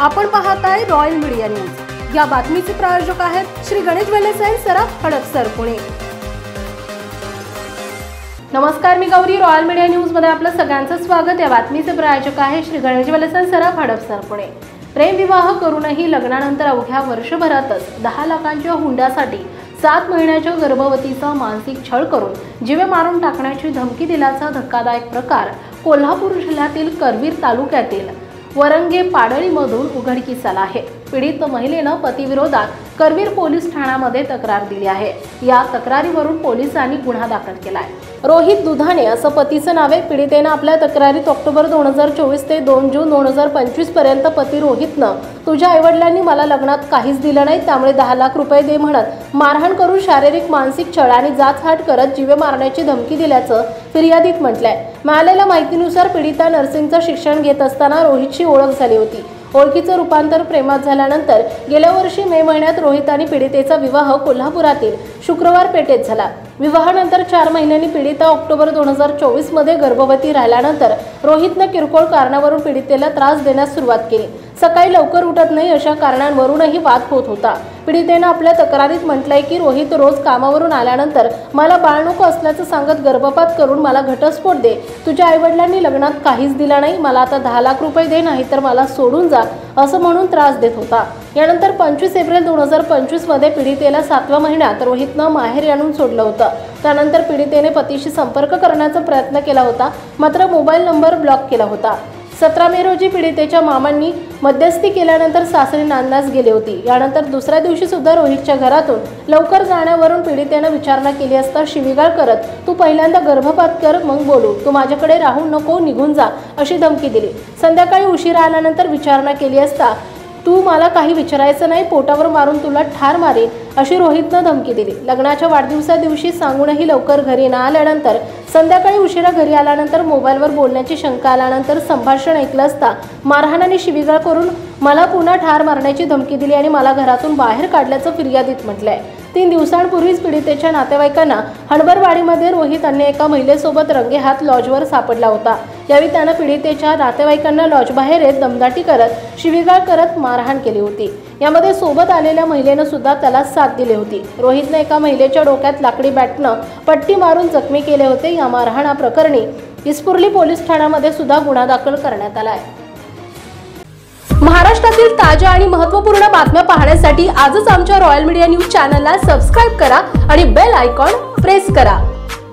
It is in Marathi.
आपण पाहताय रॉयल मीडिया न्यूज। या बातमीचे प्रायोजक आहेत श्री गणेश ज्वेलर्स अँड सराफ हडपसर पुणे। नमस्कार, मी गौरी। रॉयल मीडिया न्यूज मध्ये आपलं सगळ्यांचं स्वागत। या बातमीचे प्रायोजक आहे श्री गणेश ज्वेलर्स अँड सराफ हडपसर पुणे। प्रेम विवाह करूनही लग्नानंतर अवघ्या वर्षभरातच 10 लाखांच्या हुंड्यासाठी 7 महिन्याच्या गर्भवतीचा मानसिक छळ करून जीवे मारून टाकण्याची धमकी दिल्याचा धक्कादायक प्रकार कोल्हापूर जिल्ह्यातील करवीर तालुक्यातील वरंगे पाडळीमधून उघडकीस आला आहे। पीडित महिलेने पतीविरोधात करवीर पोलीस ठाण्यामध्ये तक्रार दिली आहे। या तक्रारीवरून पोलिसांनी गुन्हा दाखल केला आहे। रोहित दुधाणे असं पतीचं नाव आहे। पीडितेने आपल्या तक्रारीत ऑक्टोबर 2024 ते 2 जून 2025 पर्यंत पती रोहितनं तुझ्या आईवडिलांनी मला लग्नात काहीच दिलं नाही, त्यामुळे 10 लाख रुपये दे म्हणत मारहाण करून शारीरिक मानसिक छळ आणि जाचहाट करत जीवे मारण्याची धमकी दिल्याचं फिर्यादीत म्हटलंय। मिळालेल्या माहितीनुसार पीडिता नर्सिंगचं शिक्षण घेत असताना रोहितची ओळख झाली होती। ओळखीचं रूपांतर प्रेमात झाल्यानंतर गेल्या वर्षी मे महिन्यात रोहित आणि पीडितेचा विवाह कोल्हापुरातील शुक्रवार पेठेत झाला। विवाहानंतर 4 महिन्यांनी पीडिता ऑक्टोबर 2024 मध्ये गर्भवती राहिल्यानंतर रोहितने किरकोळ कारणावरून पीडितेला त्रास देण्यास सुरुवात केली। सकाळी लवकर उठत नाही अशा कारणांवरूनही वाद होत होता। पीडितेने आपल्या तक्रारीत म्हटलंय की रोहित रोज कामावरून आल्यानंतर मला बाळ नको असल्याचं सांगत गर्भपात करून मला घटस्फोट दे, तुझ्या आईवडिलांनी लग्नात काहीच दिलं नाही, मला आता 10 लाख रुपये दे, नाही तर मला सोडून जा असं म्हणून त्रास देत होता। यानंतर 25 एप्रिल 2025 मध्ये पीडितेला 7व्या महिन्यात रोहितनं माहेर आणून सोडलं होतं। त्यानंतर पीडितेने पतीशी संपर्क करण्याचा प्रयत्न केला होता, मात्र मोबाईल नंबर ब्लॉक केला होता। 17 मे रोजी पीडितेच्या मामांनी मध्यस्थी केल्यानंतर सासरी नांदण्यास गेले होते। यानंतर दुसऱ्या दिवशी सुद्धा रोहितच्या घरातून लवकर जाण्यावरून पीडितेने विचारणा केली असता शिवीगाळ करत तू पहिल्यांदा गर्भपात कर मग बोलू, तू माझ्याकडे राहू नको, निघून जा अशी धमकी दिली। संध्याकाळी उशिरा आल्यानंतर विचारणा केली असता तू मला काही विचारायचं नाही, पोटावर मारून तुला ठार मारेन अशी रोहितनं धमकी दिली। लग्नाच्या वाढदिवसा दिवशी सांगूनही लवकर घरी न आल्यानंतर संध्याकाळी उशिरा घरी आल्यानंतर मोबाईलवर बोलण्याची शंका आल्यानंतर संभाषण ऐकलं असता मारहाण आणि शिवीगाळ करून मला पुन्हा ठार मारण्याची धमकी दिली आणि मला घरातून बाहेर काढल्याचं फिर्यादीत म्हटलंय। 3 दिवसांपूर्वीच पीडितेच्या नातेवाईकांना हणबरवाडीमध्ये रोहित अन्य एका महिलेसोबत रंगेहात लॉजवर सापडला होता। यावेळी त्यानं पीडितेच्या नातेवाईकांना लॉज बाहेर येत दमदाटी करत शिवीगाळ करत मारहाण केली होती। यामध्ये सोबत आलेल्या महिलेनं सुद्धा त्याला साथ दिली होती। रोहितने एका महिलेच्या डोक्यात लाकडी बॅटनं पट्टी मारून जखमी केले होते। या मारहाणा प्रकरणी इस्पुर्ली पोलीस ठाण्यामध्ये सुद्धा गुन्हा दाखल करण्यात आला आहे। महाराष्ट्रातील ताज्या आणि महत्त्वपूर्ण बातम्या पाहण्यासाठी आजच आमच्या रॉयल मीडिया न्यूज चॅनलला सबस्क्राइब करा आणि बेल आयकॉन प्रेस करा।